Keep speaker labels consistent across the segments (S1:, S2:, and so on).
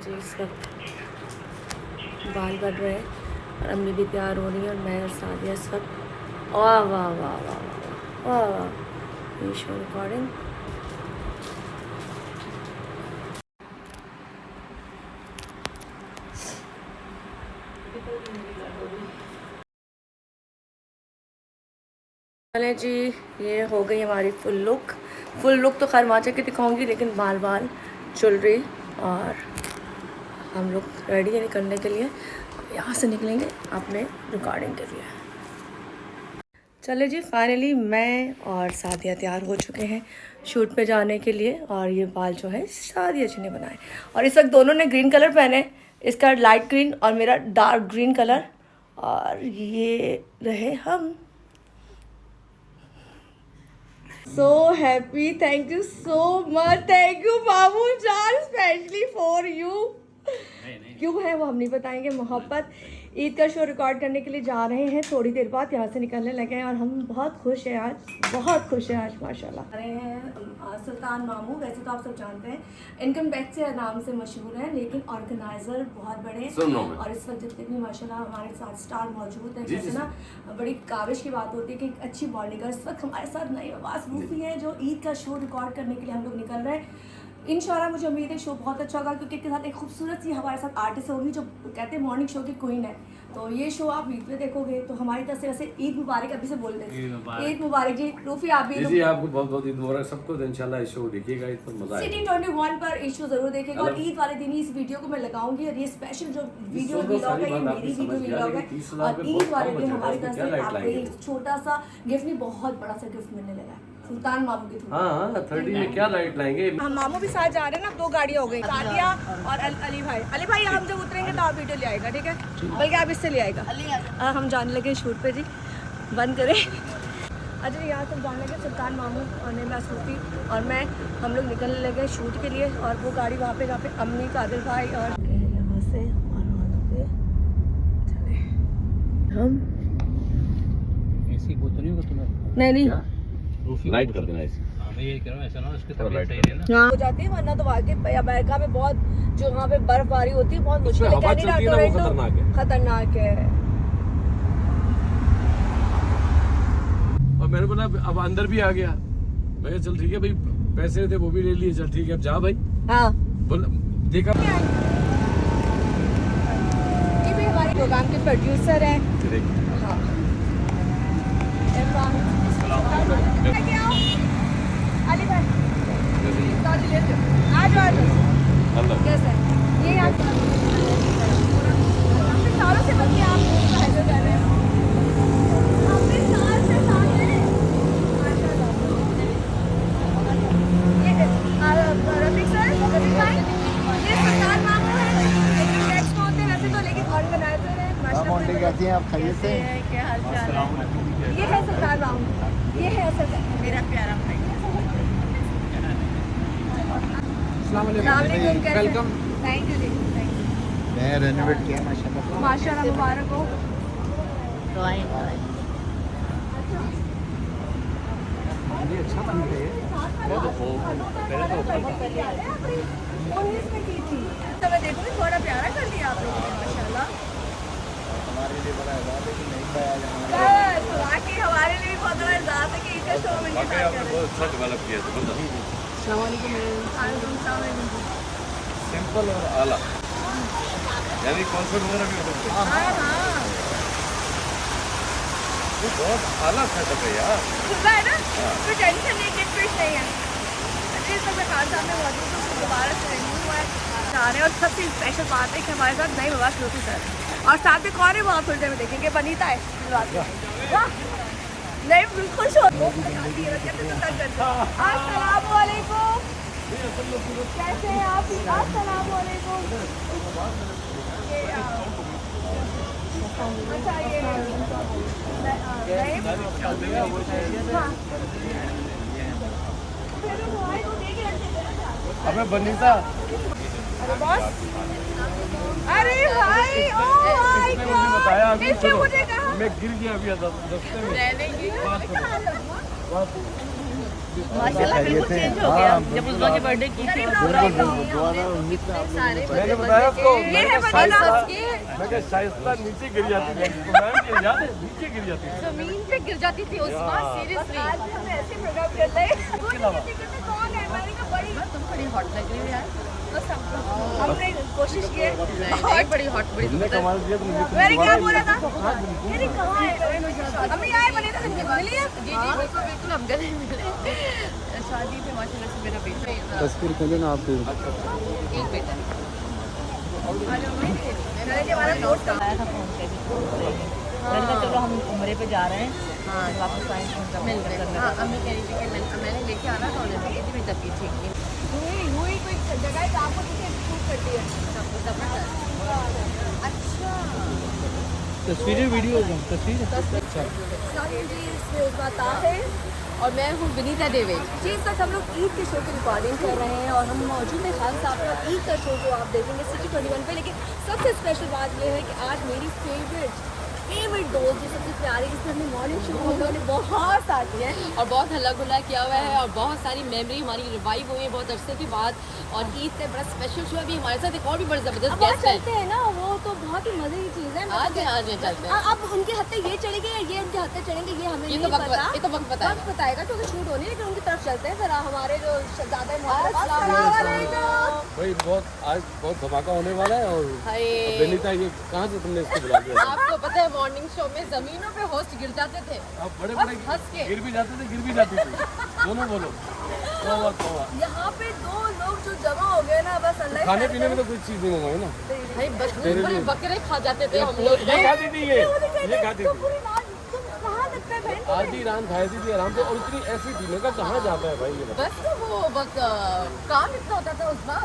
S1: जी इस वक्त बाल बढ़ रहे हैं और अम्मी भी तैयार हो रही है और मैं और सादिया इस वक्त वाह वाह वाह वाह वाह वाह वाह ये शो रिकॉर्डिंग। चले जी, ये हो गई हमारी फुल लुक तो खैर वहाँ जाके दिखाऊंगी, लेकिन बाल ज्वेलरी और हम लोग रेडी है निकलने के लिए। यहाँ से निकलेंगे अपने रिकॉर्डिंग के लिए। चले जी, फाइनली मैं और सादिया तैयार हो चुके हैं शूट पे जाने के लिए। और ये बाल जो है सादिया जी ने बनाए और इस वक्त दोनों ने ग्रीन कलर पहने, इसका लाइट ग्रीन और मेरा डार्क ग्रीन कलर। और ये रहे हम। So happy, thank you so much, thank you मामू जान, स्पेशली फॉर यू। क्यों है वो हम नहीं बताएंगे। मोहब्बत ईद का शो रिकॉर्ड करने के लिए जा रहे हैं, थोड़ी देर बाद यहाँ से निकलने लगे हैं और हम बहुत खुश हैं आज, बहुत खुश हैं आज माशाल्लाह। आ रहे हैं सुल्तान मामू, वैसे तो आप सब जानते हैं इनकम टैक्स के नाम से मशहूर हैं, लेकिन ऑर्गेनाइजर बहुत बड़े हैं। और इस वक्त जितने भी माशाल्लाह हमारे साथ स्टार मौजूद हैं, जैसे ना बड़ी काबिश की बात होती है कि एक अच्छी बॉडी का। इस वक्त हमारे साथ नई आवाज़ रूफी है जो ईद का शो रिकॉर्ड करने के लिए हम लोग निकल रहे हैं। इंशाल्लाह मुझे उम्मीद है शो बहुत अच्छा होगा, क्योंकि इसके साथ एक खूबसूरत सी हमारे साथ आर्टिस्ट होगी जो कहते हैं मॉर्निंग शो की क्वीन है। तो ये शो आप वीक में देखोगे। तो हमारी तरफ से वैसे ईद मुबारक अभी से बोल दें, ईद मुबारक जी। रूफी आप भी
S2: जी, आपको बहुत बहुत ईद मुबारक सबको। इंशाल्लाह इस शो देखिएगा, इस पर मजा आएगा।
S1: सिटी 21 पर इस शो जरूर देखिएगा और ईद वाले दिन ही इस वीडियो को मैं लगाऊंगी। और ये स्पेशल जो वीडियो व्लॉग है ये मेरी वीडियो व्लॉग है और ईद वाले दिन हमारी तरफ से आपको एक छोटा सा गिफ्ट नहीं, बहुत बड़ा सा गिफ्ट मिलने लगा है सुल्तान मामू के थ्रू।
S2: हाँ 30 में क्या लाइट लाएंगे।
S1: हम मामू भी साथ जा रहे हैं ना, 2 गाड़ियाँ हो गई, सादिया और अली भाई हम जब उतरेंगे तो आप वीडियो ले आएगा, ठीक है? बल्कि आप इससे ले आएगा। हम जाने लगे शूट पे जी, बंद करें। अच्छा यहाँ से जाने लगे सुल्तान मामू और नेमा सूफी और मैं, हम लोग निकलने लगे शूट के लिए। और वो गाड़ी वहाँ पे जहाँ पे अम्मी कादिर भाई और यहाँ से और वहाँ पे चले हम।
S3: ऐसी वो तो नहीं होगा तुम्हें?
S1: नहीं
S2: लाइट कर देना इसे।
S3: मैं ये कह रहा हूँ ऐसा ना उसके तबीयत सही है ना
S1: हो जाती है, वरना तो वाकई अमेरिका में बहुत जो वहाँ पे बर्फबारी होती है बहुत मुश्किल है। कनाडा टोरंटो खतरनाक है।
S2: और मैंने बोला अब अंदर भी आ गया, मैं कहा चल ठीक है भाई, पैसे थे वो भी ले लिए, चल ठीक है अब जा भाई।
S1: हाँ
S2: बोला देखा
S1: ये भी हमारे प्रोग्राम के प्रोड्यूसर हैं। हाँ अली भाई आज कैसे ये आप सालों से बल्कि आप पहले जा रहे हैं अपने साल से सामने माशाल्लाह। ये रफीक भाई ये सुल्तान मामू है, लेकिन टैक्स में होते हैं वैसे तो, लेकिन ऑर्गेनाइजर है माशाल्लाह।
S4: कैसी हैं आप? खैरियत से?
S1: क्या हाल चाल है? ये है सुल्तान मामू, ये है असल मेरा प्यारा भाई। वेलकम, थैंक यू जी, थैंक यू।
S4: मैं रेनोवेट किया माशाल्लाह।
S1: माशाल्लाह मुबारक हो।
S4: ये अच्छा बन गया है।
S1: तो मैं देखूँगी, थोड़ा प्यारा कर दिया आप लोगों ने माशाल्लाह।
S4: हमारे लिए बड़ा है लेकिन नहीं पाया जाना।
S1: बस वाकई हमारे लिए भी बहुत बड़ा इज़्ज़त है कि इनका शो मिलने का कर रहे हैं।
S2: अच्छा डेवलप किया है। सिंपल और आला, यानी कॉन्सर्ट वगैरह भी हो सकते हैं।
S1: हाँ
S2: ये बहुत आला सेटअप है यार,
S1: खुला है ना, कोई टेंशन नहीं, किट फिट नहीं है। अच्छे से मैं खान साहब में मौजूद हूँ, उसको दोबारा से रिन्यू हुआ है जा रहे हैं। और सबसे स्पेशल बात है कि हमारे साथ नई आवाज़ रूफी सर और साथ में कौन है वो आप थोड़ी देर में देखेंगे, बनीता है नहीं बिल्कुल शो। अस्सलाम वालेकुम, कैसे हैं आप? अस्सलाम वालेकुम। अच्छा ये
S2: अबे बनीता,
S1: अरे बॉस, अरे भाई ओ माय गॉड,
S2: बताया अभी
S1: इसने मुझे कहा
S2: मैं गिर गया अभी रास्ते में।
S5: माशाल्लाह बिल्कुल चेंज हो गया जब उस की बर्थडे की थी।
S4: दोबारा 19 में आपने
S2: मैंने बताया उसको
S1: ये है बनाना
S2: मैं क्या शाइस्ता नीचे गिर जाती है मैम की याद है नीचे गिर जाती है
S5: जमीन पे गिर जाती थी उस्मा सीरियसली।
S1: आज भी हम ऐसे प्रोग्राम करते हैं। वो कहते कौन है मैंने कहा बड़ी
S5: तुम बड़ी हॉट लग रही हो यार।
S1: बस हमने कोशिश की है।
S5: नहीं बड़ी हॉट बड़ी
S2: तुमने कमाल किया तुमने
S1: मैंने क्या बोला था मेरी कहाँ है अभी आए बने था तुमने मिली है
S5: जी जी बिल्कुल बिल्कुल हम गले मिले शादी पे माशाल्लाह से मेरा बेटा
S4: तस्वीर खोले ना आप
S5: एक बेटा
S1: मैंने हमारा नोट था
S5: आया था फोन पे मैंने कहा चलो हम उम्रे पे जा रहे हैं। हाँ वापस आएंगे मिल रहे हैं। हाँ अम्मी कह रही थी कि मैंने लेके आना था उन्हें मेरी भी तबीयत ठीक नहीं
S1: हुई कोई जगह है जहाँ पर तुझे शूट करती है अच्छा
S3: तस्वीरें वीडियो तस्वीर
S1: बता है
S5: और मैं हूँ विनीता देवेज।
S1: जी इस वक्त हम लोग ईद के शो की रिकॉर्डिंग कर रहे हैं और हम मौजूद हैं खान साहब का ईद का शो जो आप देखेंगे सिटी 21 पे। लेकिन सबसे स्पेशल बात यह है कि आज मेरी फेवरेट दोस्त जो सबसे प्यारी जिसमें हमने मॉर्निंग शो उन्होंने बहुत साथी हैं
S5: और बहुत हल्ला गुल्ला किया हुआ है और बहुत सारी मेमोरी हमारी रिवाइव हुई है बहुत अरसे के बाद। और ईद का बड़ा स्पेशल शो अभी हमारे साथ एक और भी बड़ा जबरदस्त गेस्ट है।
S1: चलते हैं ना वो तो बहुत ही मजे की चीज़ है।
S5: आज हैं चलते हैं।
S1: अब उनके हत्ते ये चढ़ेंगे या ये उनके हत्ते चढ़ेंगे ये हमें
S5: ये
S1: नहीं
S5: तो
S1: पता।
S5: ये तो वक्त बताएगा।
S1: वक्त बताएगा क्योंकि शूट होनी है। लेकिन उनकी तरफ चलते हैं जरा हमारे जो ज़्यादा
S2: भाई बहुत आज बहुत धमाका होने वाला है। और
S5: हाय
S2: बेनीता ये कहाँ से तुमने इसको बुला दिया
S5: आपको पता है मॉर्निंग शो में जमीनों पे होस्ट गिर जाते थे।
S2: अब बड़े
S5: हंस के
S2: गिर भी जाते थे गिर भी जाती थी दोनों बोलो
S1: यहाँ पे दो लोग जो जमा हो गए ना बस अल्लाह
S2: खाने पीने में तो कोई चीज नहीं मंगाई ना
S5: भाई बड़े बकरे खा जाते थे हम लोग।
S2: ये खाती थी ये खाती थी
S1: कहाँ लगता है बहन
S2: आधी रात खाई थी आराम से और इतनी ऐसी थी मैं कहाँ जाता है भाई ये
S5: बस वो बस काम इतना होता था उसमें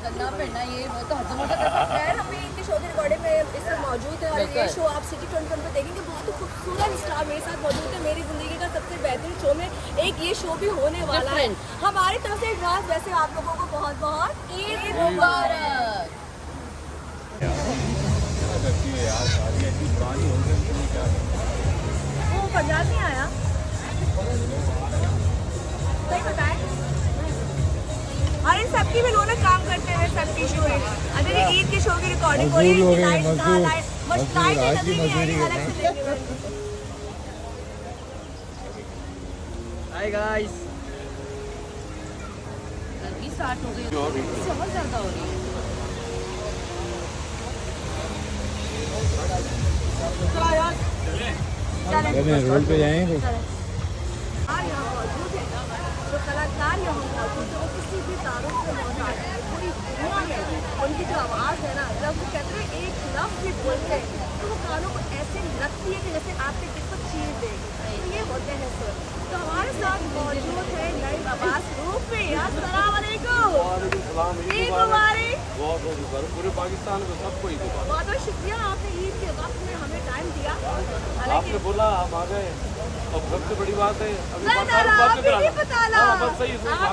S5: करना फिरना ये वो तो हजम होता था।
S1: खैर हम इनके शो की रिकॉर्डिंग में इसमें मौजूद है और ये शो आप सिटी 21 पे देखेंगे। बहुत ही खूबसूरत स्टार मेरे साथ मौजूद है। मेरी जिंदगी का सबसे बेहतरीन शो में एक ये शो भी होने वाला है। हमारी तरफ से एडवांस वैसे आप लोगों को बहुत बहुत ईद मुबारक। वो फरजाद नहीं आया सही बताएं। और इन सबकी भी दोनों काम करते हैं सबकी शो है। अगर ये ईद के शो की रिकॉर्डिंग हो रही है
S4: हाय गाइस
S5: गर्मी स्टार्ट हो गई बहुत ज्यादा हो रही है।
S4: रोड पे जाएंगे
S1: यहाँ मौजूद है जो कलाकार यहाँ मौजूद है वो किसी भी तारों से मौजूद है। पूरी दुनिया में उनकी जो आवाज़ है ना जब वो कहते हैं एक लफ्ज़ भी बोलते हैं तो वो कानों को ऐसे लगती है कि जैसे आपके दिल को चीर देगी। तो ये होते हैं सुर। तो हमारे साथ मौजूद है नई आवाज़ रूपी। अस्सलाम वालेकुम ईद मुबारक।
S2: पूरे पाकिस्तान को सबको ईद मुबारक।
S1: बहुत बहुत शुक्रिया आपने ईद के वक्त में हमें टाइम दिया।
S2: आपने बोला हम आ गए और सबसे बड़ी बात है अभी
S1: आपके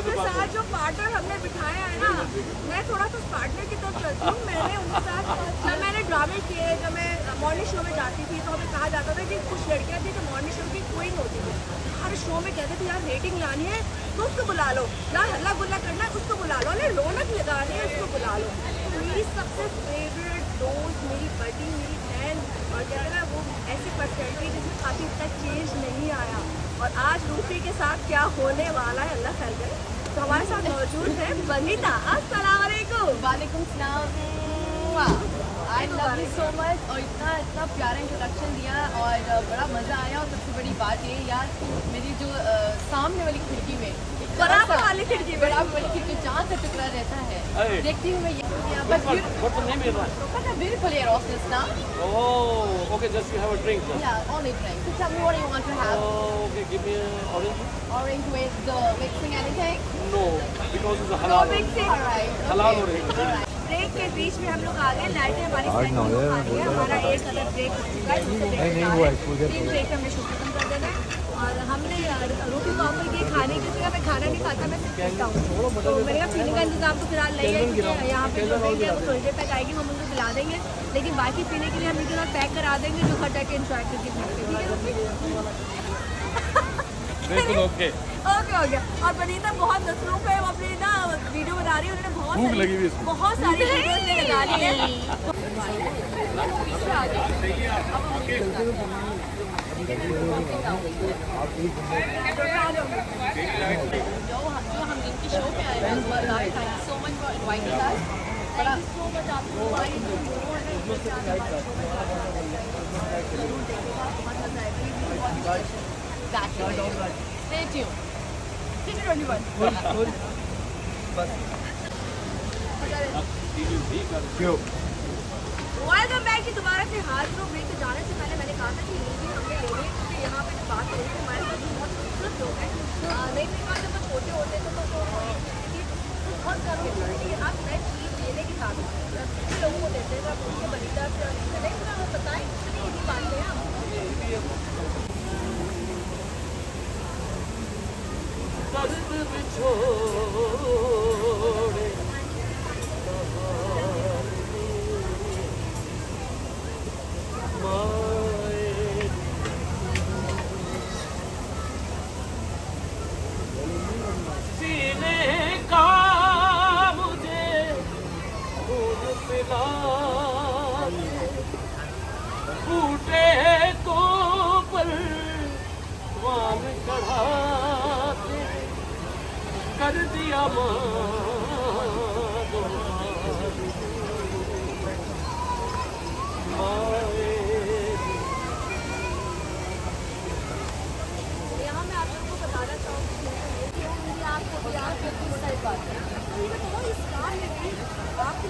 S2: बात
S1: साथ जो पार्टनर हमने बिठाया है ना मैं थोड़ा सा पार्टनर की तरफ चलती हूँ। मैंने उनके साथ जब मैंने ड्रामे किए जब मैं मॉर्निंग शो में जाती थी तो हमें कहा जाता था कि कुछ लड़कियाँ थी जो मॉर्निंग शो की क्वीन होती थी। हर शो में कहते थे यार रेटिंग लानी है तो उसको बुला लो, यार हल्ला गुल्ला करना है उसको बुला लो, अरे रौनक लगानी है उसको बुला लो। तो मेरी सबसे फेवरेट दोस्त मेरी बड़ी मेरी बहन और कहते हैं ना वो ऐसी पर्सनैलिटी जिसमें काफ़ी तक चेंज नहीं आया। और आज रूफी के साथ क्या होने वाला है अल्लाह खैर करे। तो हमारे साथ मौजूद है बनीता। अस्सलाम वालेकुम।
S5: वालेकुम सलाम। I love you so much और इतना प्यारा इंट्रोडक्शन दिया और बड़ा मज़ा आया। और सबसे बड़ी बात ये यार मेरी जो सामने वाली खिड़की में
S1: बराबर वाली खिड़की में
S5: बराबर वाली खिड़की जहाँ से टुकड़ा रहता है देखती हूँ मैं ये बस beautiful here Austin now.
S2: Oh, okay, just you have a drink.
S5: Yeah, only drink. So tell me what you want to have.
S2: Oh, okay, give me an orange.
S5: Orange with the mixing anything?
S2: No, because it's a halal.
S5: Alright.
S2: halal orange.
S1: Break के बीच में हम लोग आ गए। लाइटें हमारी set हो गई है। हमारा एक अदर ब्रेक हो चुका है। तीन ब्रेक हमने शो खत्म कर देना है। और हमने रोटी को ऑफर किए खाने की जगह मैं खाना नहीं खाता मैं सिर्फ पीता हूँ। तो मेरे का पीने का इंतजाम तो फिलहाल नहीं है क्योंकि यहाँ पे जो ड्रिंक है वो थोड़ी देर तक आएगी हम उनको पिला देंगे। लेकिन बाकी पीने के लिए हम इधर पैक करा देंगे जो घर जाके इंजॉय करके पीते। ठीक है
S2: बिल्कुल ओके।
S1: ओके हो गया। और बनीता बहुत मसरूफ है, वो अपनी ना वीडियो बना रही है, उन्होंने
S2: भूख लगी हुई है इसको।
S1: बहुत सारी वीडियोस में लगा ली है।
S5: जो हम जिनकी शो पे आए हैं thank you so much for inviting us. बड़ा सो मच आपको Stay tuned. Take it only one.
S1: Welcome back की दोबारा से हाजिर हूँ। ब्रेक पे जाने से पहले मैंने कहा था कि ये भी हमने ले ली, क्योंकि यहाँ पे बात हो रही थी हमारे साथ बहुत खूबसूरत लोग हैं। नहीं नहीं बात जब हम छोटे होते थे तो बहुत कम मिलता है, लेकिन अब मैं चीज़ लेने के साथ लोगों को देते हैं तो आप उनके बनीता से नहीं बताएं, इतनी इजी बात है।
S3: कर दिया
S1: यहाँ मैं आप लोगों को बताना चाहूँगी मेरी आपको किस टाइप बात है तो इस काम में भी आपको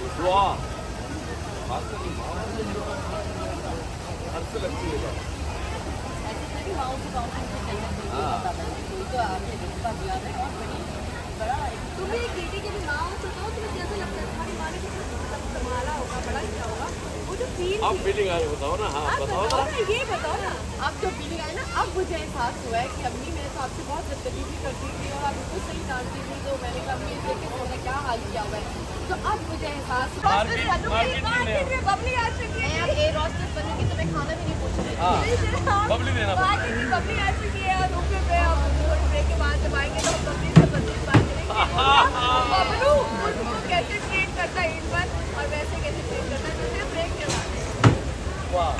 S2: अच्छी लगती है बात।
S1: तुम्हें बेटी के भी माँ हो तो तुम्हें कैसा लगता है? तुम्हारी माँ ने कितना संभाला होगा, बड़ा किया होगा, वो जो फील
S2: अब फीलिंग आई बताओ ना। हाँ बताओ ना।
S1: ये बताओ ना।
S5: अब जो फीलिंग आई ना, अब मुझे एहसास हुआ है कि अम्मी मेरे साथ से बहुत बदतमीजी भी करती थी और आप बिल्कुल सही जानती थी। तो मैंने कहा अम्मी देख के तुमने क्या हाल किया हुआ है, तो अब मुझे एहसास हुआ बबली आ चुकी है। अब ए रोस्टेस बनूंगी तो मैं खाना भी नहीं पूछूंगी।
S2: बबली देना
S1: बबली आ चुकी है और रूम पे हम थोड़ी ब्रेक के बाद जब आएंगे तो हम बबली से बात करेंगे। बबलू उसको कैसे ट्रीट करता है इन पर और वैसे कैसे ट्रीट करता है, तो सिर्फ ब्रेक के बाद। वाह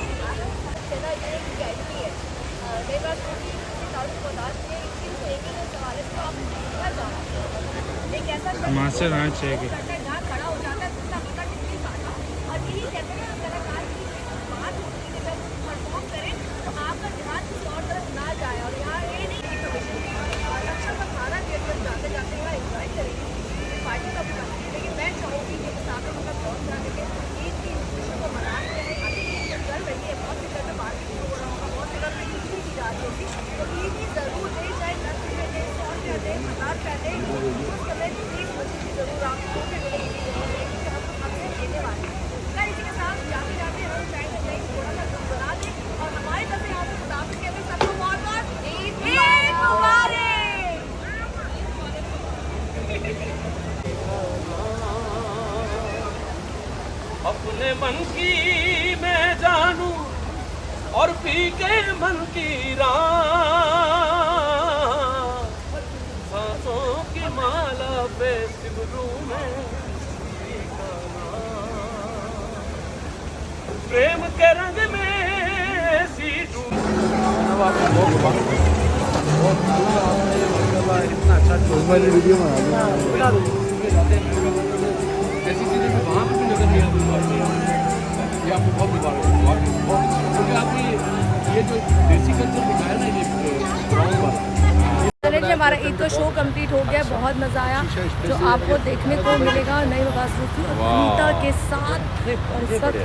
S1: चला ये एक कैसी है कई बार छोटी तारीफ को दाद ये इसकी एक ही सवाल है, तो आप घर जाना एक ऐसा
S3: मासे ना चाहिए
S1: जहाँ खड़ा हो जाता है उसका पता कितनी बात और यही कहते हैं कलाकार की बात होती है जब परफॉर्म करें तो आपका ध्यान किसी और तरफ ना जाए। और यहाँ ये नहीं कि अच्छा सा खाना देर पर जाते जाते यहाँ इंजॉय करेंगे, पार्टी का भी बनती है, लेकिन मैं चाहूँगी कि मुसाफिर मतलब बहुत जाने के ईद की खुशी को मना के अभी ईद कर रही है, बहुत जगह पे बाकी हो रहा होगा, बहुत जगह पे ईद भी की जा रही होगी, तो ईद की ज़रूर दे, चाहे 10 रुपये दे, 100 रुपया दे, 1000 रुपया दे, उस समय की खुशी की ज़रूर आपको मिलेगी, क्योंकि हम हमसे देने वाले हैं। मैं इसी के साथ जाते जाते हम चाहेंगे नहीं थोड़ा सा कुछ बना दें और हमारी तरफ से यहाँ से मुताबिक के भी सबको बहुत बहुत ईद मुबारक।
S3: अपने मन की मैं जानूं और पी के मन की राह सांसों की माला पे सिमरू में प्रेम के रंग में सीटू
S4: इतना अच्छा वीडियो में
S2: ऐसी चीजें भी वहाँ पे भी नजर नहीं आती ये आपको बहुत मुबारक क्योंकि आपने ये जो देसी कल्चर दिखाया ना ये गाँव वाला।
S1: चलिए जी हमारा ईद का शो कंप्लीट हो गया, बहुत मज़ा आया जो आपको देखने को मिलेगा नई मकासद अनीता के साथ और इस वक्त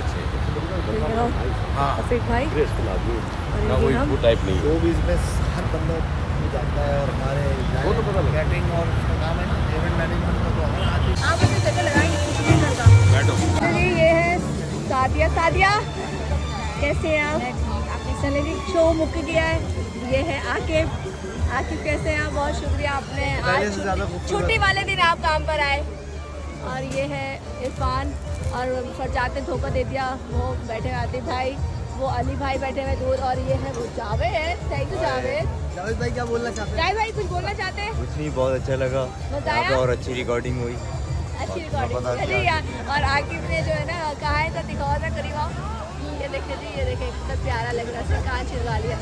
S1: रफीक भाई और ये हम
S2: टाइप नहीं
S4: शो बिजनेस हर बंदा जाता है और हमारे कैटरिंग और उसका काम है ना इवेंट मैनेजमेंट का, तो हर आदमी
S1: आप अपनी जगह लगाएंगे कुछ नहीं करता। चलिए ये है सादिया। सादिया कैसे हैं आप? चलिए जी शो मुक गया है। ये है आकिब। आकिब कैसे हैं आप? बहुत शुक्रिया आपने आज छुट्टी वाले दिन आप काम पर आए। और ये है इरफान और फरजात ने धोखा दे दिया, वो बैठे आते भाई वो अली भाई बैठे हुए दूर, और ये है वो जावेद। Thank you Javed.
S4: जावेद भाई क्या बोलना चाहते हैं?
S1: जावेद भाई कुछ बोलना चाहते हैं?
S6: कुछ नहीं, बहुत अच्छा लगा
S1: बताया?
S6: यहाँ पे और अच्छी रिकॉर्डिंग हुई।
S1: अच्छी रिकॉर्डिंग। अरे यार, और आकिब ने जो है ना कहा है तो दिखाओ ना, करीब आओ। ये देखे जी, ये देखे कितना प्यारा लग रहा है, कान छिलवा लिया।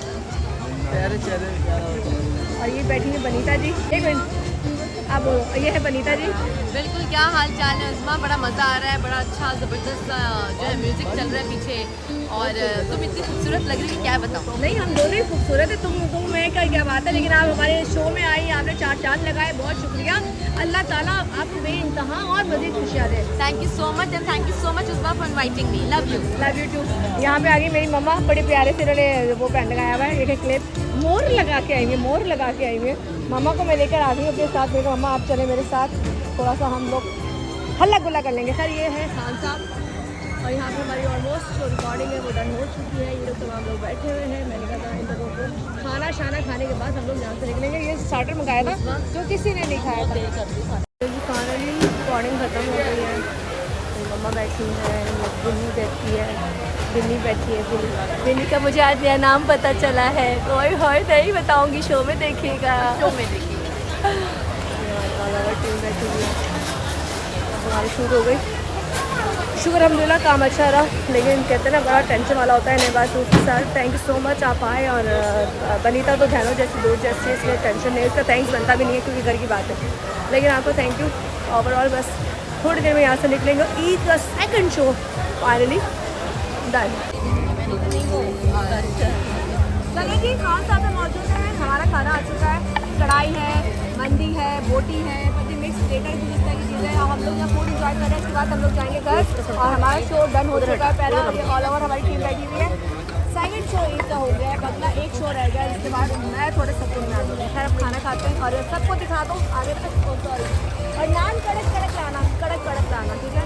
S4: प्यारे चेहरे।
S1: और ये बैठी है बनीता जी। एक मिनट आप बोलो, ये है बनीता जी।
S5: बिल्कुल, क्या हाल चाल है उस्मा? बड़ा मज़ा आ रहा है, बड़ा अच्छा ज़बरदस्त जो है म्यूज़िक चल रहा है पीछे, और तुम इतनी खूबसूरत लग रही है, क्या बताओ।
S1: नहीं, हम दोनों ही खूबसूरत है, तुम मैं क्या बात है, लेकिन आप हमारे शो में आई, आपने 4 चांद लगाए, बहुत शुक्रिया। अल्लाह ताला आपको बेइंतहा और मज़ीद खुशियाँ दे।
S5: Thank you so much, and thank you so much Usma for inviting me. Love you.
S1: Love you too. यहाँ पे आ गई मेरी मम्मा, बड़े प्यारे से इन्होंने वो पहन लगाया हुआ है, एक क्लिप मोर लगा के आई हुई, मोर लगा के आई हुई। मम्मा को मैं लेकर आ गई अपने साथ। मेरे मम्मा आप चले मेरे साथ, थोड़ा सा हम लोग हल्ला गुल्ला कर लेंगे। सर ये है खान साहब, और यहाँ पे हमारी ऑलमोस्ट जो रिकॉर्डिंग है वो डन हो चुकी है। ये लोग तमाम लोग बैठे हुए हैं। मैंने कहा था इन लोगों को खाना शाना खाने के बाद हम लोग यहाँ से निकलेंगे। ये स्टार्टर मंगाया था जो किसी ने नहीं खाया था। फाइनली रिकॉर्डिंग ख़त्म हो गई है। मम्मा बैठी है, बिन्नी बैठी है, बिन्नी बैठी है। बिन्नी का मुझे आज नया नाम पता चला है, कोई और नहीं बताऊँगी, शो में देखिएगा।
S5: शो में देखिए।
S1: टीम बैठी हुई है, हमारी शूट हो गई। शुक्र अल्हम्दुलिल्लाह काम अच्छा रहा, लेकिन कहते हैं ना बड़ा टेंशन वाला होता है नए सूट के साथ। थैंक यू सो मच आप आए, और बनीता तो ध्यानो जैसी दूर जैसी, इसलिए टेंशन नहीं, इसका थैंक्स बनता भी नहीं है क्योंकि घर की बात है, लेकिन आपको थैंक यू ओवरऑल। बस थोड़ी देर में यहाँ से निकलेंगे। ईद का सेकंड शो फाइनली डन। चलिए जी, खान साहब में मौजूद है, हमारा खाना आ चुका है। कढ़ाई है, मंदी है, बोटी है, पति मिक्स प्लेटर की, जिस तरह की चीज़ें। अब हम लोग यहाँ फूड इंजॉय कर रहे हैं, इसके बाद हम लोग जाएंगे घर, और हमारा शो डन हो चुका है। पहला ये ऑल ओवर हमारी टीम बैठी हुई है। सेकंड शो ईद का हो गया है, बदला एक शो रह गया, इसके बाद मैं थोड़े सुकून में आ गई। खैर अब खाना खाते हैं, और सबको दिखा दो आगे तक। सॉरी, और नान कड़क कड़क लाना, कड़क कड़क लाना, ठीक है।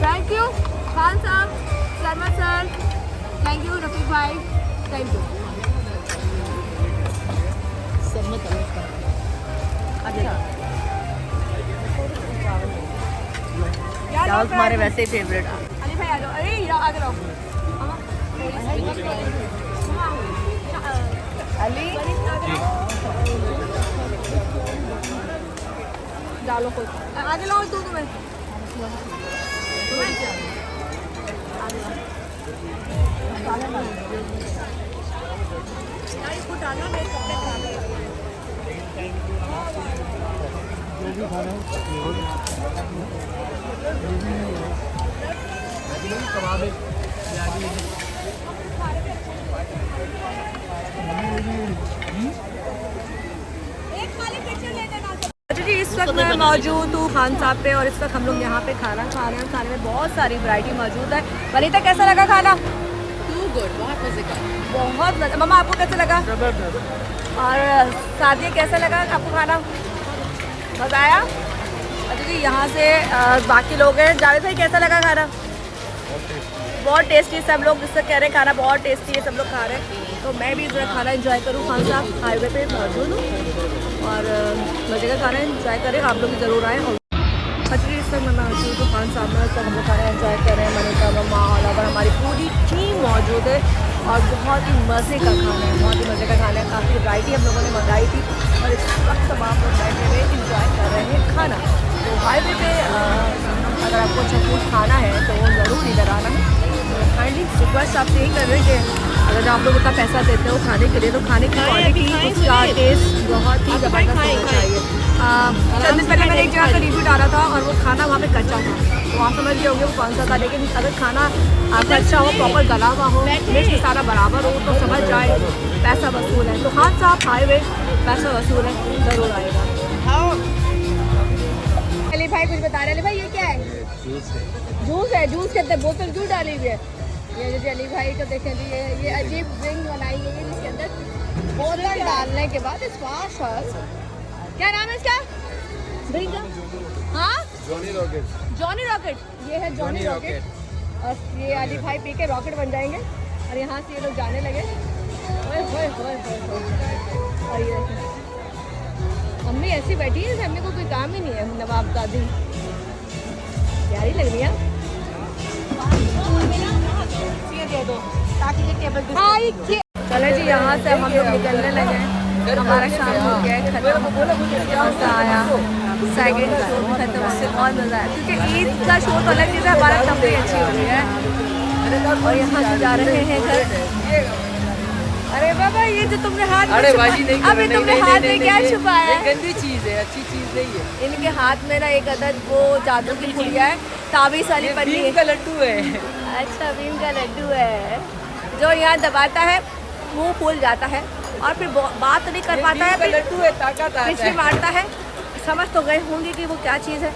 S1: थैंक यू खान साहब, Sharma sir, thank you Rafiq भाई, थैंक यू। अच्छा,
S5: चावल तुम्हारे वैसे ही फेवरेट।
S1: अली भाई आ जाओ। अरे आगे रहो। अली डालो खुद, आगे लो तू तुम्हें। अच्छा जी, इस वक्त मैं मौजूद हूँ खान साहब पे, और इस वक्त हम लोग यहाँ पे खाना खा रहे हैं। खाने में बहुत सारी वैरायटी मौजूद है। वनीता कैसा लगा खाना?
S5: टू गुड, बहुत मजे का।
S1: बहुत मजा। मम्मा आपको कैसा लगा? और सादिया कैसा लगा आपको खाना? मज़ा आया? अच्छा जी, यहाँ से बाकी लोग हैं। जावेद भाई कैसा लगा खाना? बहुत टेस्टी, सब लोग जिससे कह रहे हैं खाना बहुत टेस्टी है, सब लोग खा रहे हैं, तो मैं भी इधर खाना एंजॉय करूँ। खान साहब हाईवे पे मौजूद हूँ, और मज़े का खाना एंजॉय करें, आप लोग भी ज़रूर आएँ। और अच्छा जी, इस वक्त मैं मौजूद हूँ खान साहब में, सब हम लोग खाना एंजॉय कर रहे हैं। मनीता, मम्मा, और हमारी पूरी टीम मौजूद है, और बहुत ही मज़े का खाना है, बहुत ही मज़े का खाना है। काफ़ी वैरायटी हम लोगों ने मंगाई थी, और इस वक्त तमाम लोग बैठे हुए इंजॉय कर रहे हैं खाना। तो हाईवे पे अगर आपको अच्छा फूड खाना है तो वो ज़रूर इधर आना है। काइंडली रिक्वेस्ट आपसे यही कर रहे हैं कि अगर आप लोग उतना पैसा देते हो खाने के लिए, तो खाने की क्वालिटी, उसका टेस्ट बहुत ही ज़बरदस्त होना चाहिए। चंद दिन पहले मैंने एक जगह का रिव्यू डाला था, और वो खाना वहाँ पे कच्चा था, तो आप समझ गए होंगे वो कौन सा था। लेकिन अगर खाना आपका अच्छा हो, प्रॉपर गला हुआ हो, मिर्च मसाला बराबर हो, तो समझ जाए पैसा वसूल है। तो खान साहब हाईवे पैसा वसूल है, ज़रूर आएगा। अली भाई कुछ बता रहे हैं। अली भाई ये क्या है? जूस है। जूस के अंदर बोतल क्यों डाली हुई है? ये जो अली भाई को देखें जी, ये अजीब ड्रिंक बनाई गई है, जिसके अंदर बोतल डालने के बाद क्या नाम है इसका ड्रिंक का? हाँ, जॉनी रॉकेट। जॉनी रॉकेट, ये है जॉनी रॉकेट, और ये अली भाई पी के रॉकेट बन जाएंगे, और यहाँ से ये लोग जाने लगे। ओए होए होए होए। और ये अम्मी ऐसी बैठी है, अम्मी को कोई काम ही नहीं है। नवाब दादी प्यारी लग रही है।
S5: दे दो ताकि ये टेबल
S1: हाँ ये चले जी, यहाँ से हम लोग निकलने लगे हैं। हमारा शाम हो गया है खत्म, मज़ा आया। सेकंड शो खत्म, उससे बहुत मज़ा आया क्योंकि ईद का शो तो अलग चीज़ है, हमारा तफरीह अच्छी हो रही है। और यहाँ से जा रहे हैं घर। अरे बाबा ये जो तुमने हाथ में
S2: अरे बाजी नहीं,
S1: अभी तुमने हाथ में क्या छुपाया है?
S2: गंदी चीज़ है, अच्छी चीज़ नहीं है।
S1: इनके हाथ में ना एक अदद वो जादू की गुड़िया है, ताबीज़ वाली पन्नी है।
S2: का लड्डू है।
S1: अच्छा भीम का लड्डू है जो यहाँ दबाता है मुंह फूल जाता है और फिर बात नहीं कर पाता है, फिर
S2: लड्डू है, ताकत
S1: पिछले मारता है। समझ तो गए होंगे कि वो क्या चीज़ है।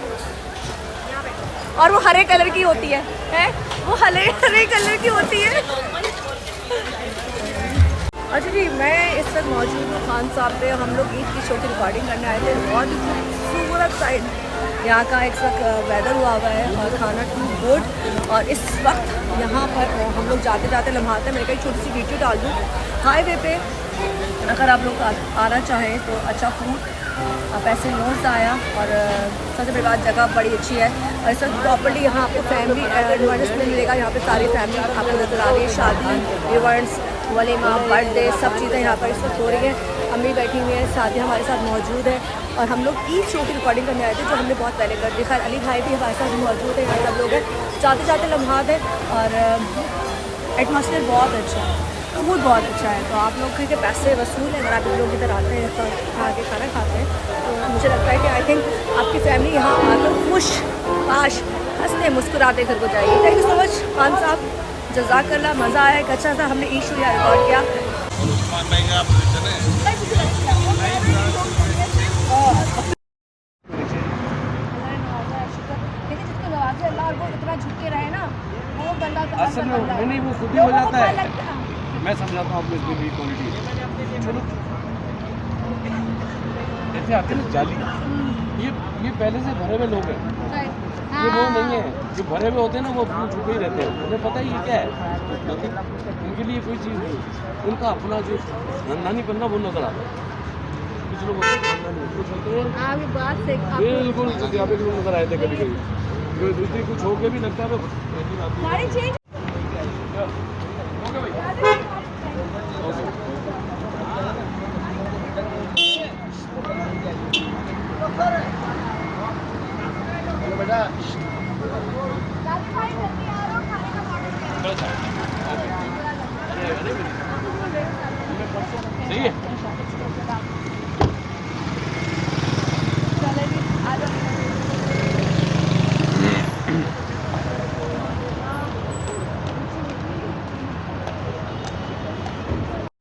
S1: और वो हरे कलर की होती है, वो हरे कलर की होती है। अच्छा जी, मैं इस वक्त मौजूद हूँ खान साहब पे। हम लोग ईद की शो की रिकॉर्डिंग करने आए थे। बहुत ही खूबसूरत साइड यहाँ का इस वक्त वेदर हुआ हुआ है और खाना टू गुड। और इस वक्त यहाँ पर हम लोग जाते जाते लम्हाते, मैंने कहा छोटी सी वीडियो डाल दूँ। हाईवे पे अगर आप लोग आना चाहें तो अच्छा फूड, पैसे नोट्स आया और सबसे बड़ी बात जगह बड़ी अच्छी है। और इस वक्त प्रॉपर्टी यहाँ आपको फैमिली एडवांटेज मिलेगा। यहाँ पे सारी फैमिली आपको नजर आ रही है। शादी इवेंट्स, वलीमा, बर्थडे, सब चीज़ें यहाँ पर इस वक्त हो रही हैं। अम्मी बैठी हुई हैं, साथी हमारे साथ मौजूद है। और हम लोग ईद शो की रिकॉर्डिंग करने आए थे जो हमने बहुत पहले कर दी। खैर अली भाई भी हमारे साथ मौजूद है, यहाँ सब लोग हैं। जाते जाते लम्हात है और एटमॉस्फेयर बहुत अच्छा है, फूड बहुत अच्छा है। तो आप लोग के पैसे वसूल हैं अगर आप लोग इधर आते हैं तो आके खाना खाते हैं। तो मुझे लगता है कि आई थिंक आपकी फैमिली यहाँ आकर खुश काश हंसते मुस्कुराते घर को जाएगी। Thank you so much Khan साहब, जज़ाकल्लाह। मज़ा आया, एक अच्छा सा हमने ईद शो यहाँ रिकॉर्ड किया। लेकिन जिसको नवाजे अल्लाह और वो इतना झुके रहे ना, वो बंदा
S2: असल में नहीं, वो खुद ही हो जाता है। मैं समझाता हूँ आपको इसमें भी क्वालिटी। चलो जैसे आते हैं ना जाली, ये पहले से भरे हुए लोग हैं। ये वो नहीं है जो भरे हुए होते हैं ना, वो छुपे ही रहते हैं। उन्हें पता ही ये क्या है, उनके लिए कोई चीज़ नहीं। उनका अपना जो खानदानी बनना वो नजर आता है। कुछ लोग होते हैं खानदानी, कुछ होते हैं
S1: बात से
S2: बिल्कुल सत्यापित लोग नजर आए थे कभी कभी। जो दूसरी कुछ होके भी लगता है
S1: गाड़ी चेंज
S4: बेटा
S2: सही है।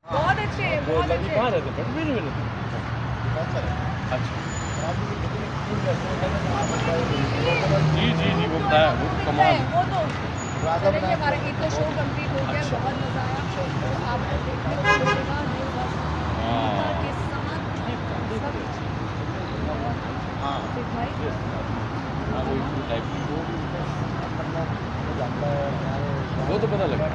S1: बहुत अच्छे, बहुत अच्छे।
S2: कहाँ रहते हैं? पटना में रहते हैं? अच्छा जी वो बताया, वो कमाल।
S1: वो तो चलेंगे, हमारा ईद का शो कंप्लीट हो गया। बहुत मज़ा आया। तो आपको देखने को मिलेगा के
S2: साथ वो तो पता लगा।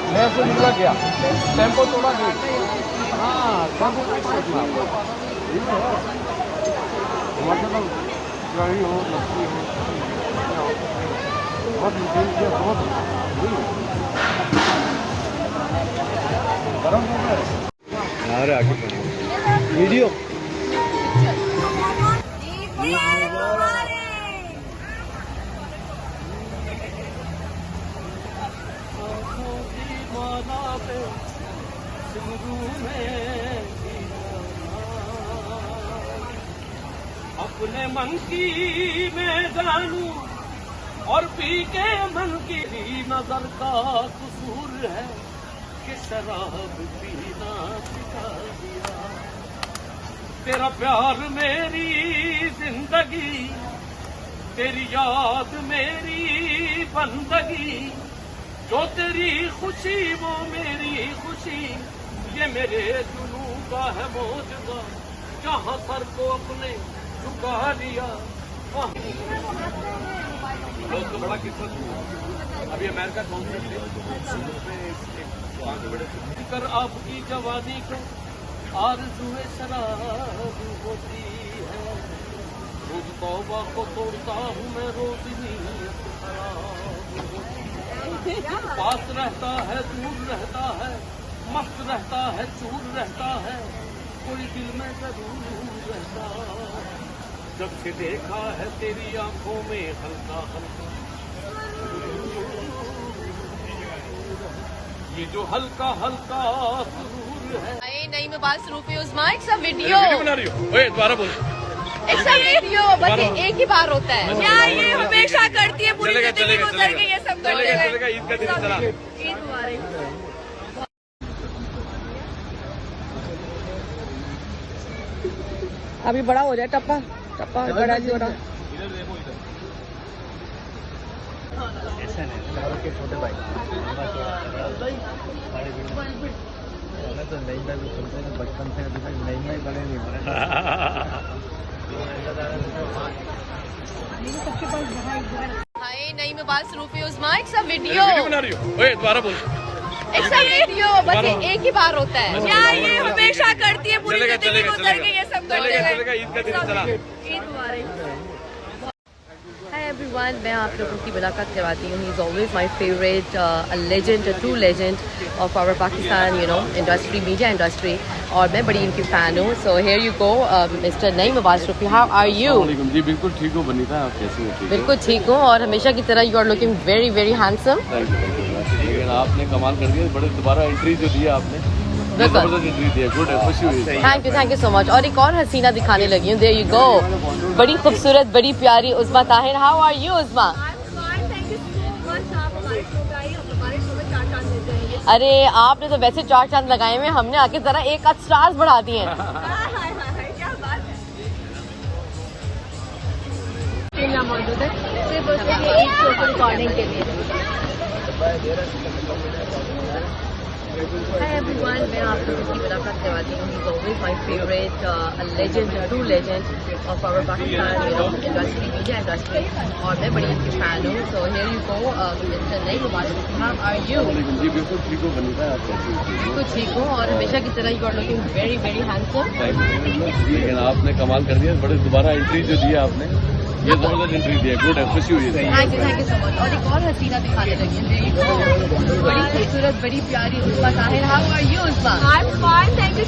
S2: मैं से निकला गया, टेम्पो तोड़ा गया। हाँ, टेम्पो गाड़ी हो, लस्सी हो, बहुत मुश्किल से बहुत गरम हो गया। अरे आगे वीडियो
S3: अपने मन की मैं जानूं और पी के मन की नजर का कसूर है कि शराब पीना सिखा दिया। तेरा प्यार मेरी जिंदगी, तेरी याद मेरी बंदगी, जो तेरी खुशी वो मेरी खुशी, ये मेरे जुनून का है मौजूदा। जहाँ सर को अपने झुका लिया तो बड़ा किस्मत। अभी अमेरिका कर आपकी जवानी को आरज़ुए शराब होती है। तौबा को तोड़ता हूँ मैं रोज नीयत खराब। पास रहता है दूर रहता है, मस्त रहता है चूर रहता है, कोई दिल में जरूर रहता। जब से देखा है तेरी आंखों में हल्का हल्का, ये जो हल्का हल्का सुरूर है।
S5: नई मुबारक रूपी उस्मा, इट्स अ वीडियो।
S3: बना रही हो? ओए दोबारा बोल।
S5: इट्स अ वीडियो, बस एक ही बार होता है। क्या ये हमेशा करती है, पूरी जिंदगी गुजर गई ये सब करते हुए।
S3: ईद का दिन चला।
S5: ईद मुबारक।
S1: अभी बड़ा हो जाए टप्पा, टप्पा बड़ा जी हो रहा।
S4: ऐसा नहीं शाहरुख के छोटे भाई हमें तो नई में भी सुनते हैं बचपन से अभी तक नई में बड़े नहीं बने।
S5: हाय नई मुबारक रूपी उस्मा, इट्स अ वीडियो।
S3: बना रही हो? ओए दोबारा बोल।
S5: इट्स अ वीडियो, बस एक ही बार होता है। क्या ये हमेशा करती है, पूरी जिंदगी गुजर गई ये सब करते हुए।
S3: ईद का दिन चला।
S5: ईद मुबारक। Hi everyone, मैं आप लोगों की मुलाकात करवाती हूँ. He's always my favorite, a legend, a true legend of our Pakistan, you know, industry, media industry. और मैं बड़ी इनकी fan हूँ. So here you go, Mr. Naeem मुबारक रूपी. How are you?
S2: वालेकुम जी, बिल्कुल ठीक हो बनीता, आप कैसी हो? ठीक हो?
S5: बिल्कुल ठीक हूँ और हमेशा की तरह you are looking very very handsome.
S2: Thank you. लेकिन आपने कमाल कर दिया, बड़े दोबारा एंट्री जो दी आपने,
S5: बिल्कुल।
S2: जबरदस्त एंट्री दी है, गुड है, खुशी हुई।
S5: Thank you so much. और एक और हसीना दिखाने लगी हूँ. There you go. बड़ी खूबसूरत, बड़ी प्यारी उस्मा ताहिर. How are you उस्मा? अरे आपने तो वैसे 4 चांद लगाए हुए, हमने आके जरा एक आध स्टार्स बढ़ा दिए हैं. मौजूद है सिर्फ उसके एक शो को रिकॉर्डिंग के लिए. Hi everyone, मैं आप लोगों की मुलाकात करवाती हूँ. He's always my favorite, a legend, a true legend of our Pakistan, you know, industry, media industry. और मैं बड़ी इनकी fan हूँ. So here you go, Mr. Naeem Mubarak. How are you?
S2: वालेकुम जी, बिल्कुल ठीक हो बनीता, आप कैसी हो? ठीक हो?
S5: बिल्कुल ठीक हूँ और हमेशा की तरह you are looking very very handsome.
S2: Thank you. लेकिन आपने कमाल कर दिया, बड़े दोबारा एंट्री जो दी आपने, ये जबरदस्त एंट्री दी है, गुड है, खुशी हुई।
S5: Thank you so much. और एक और हसीना दिखाने लगी है. There you go. बड़ी खूबसूरत, बड़ी प्यारी उस्मा Tahir. How are you Usma? I'm fine, thank you.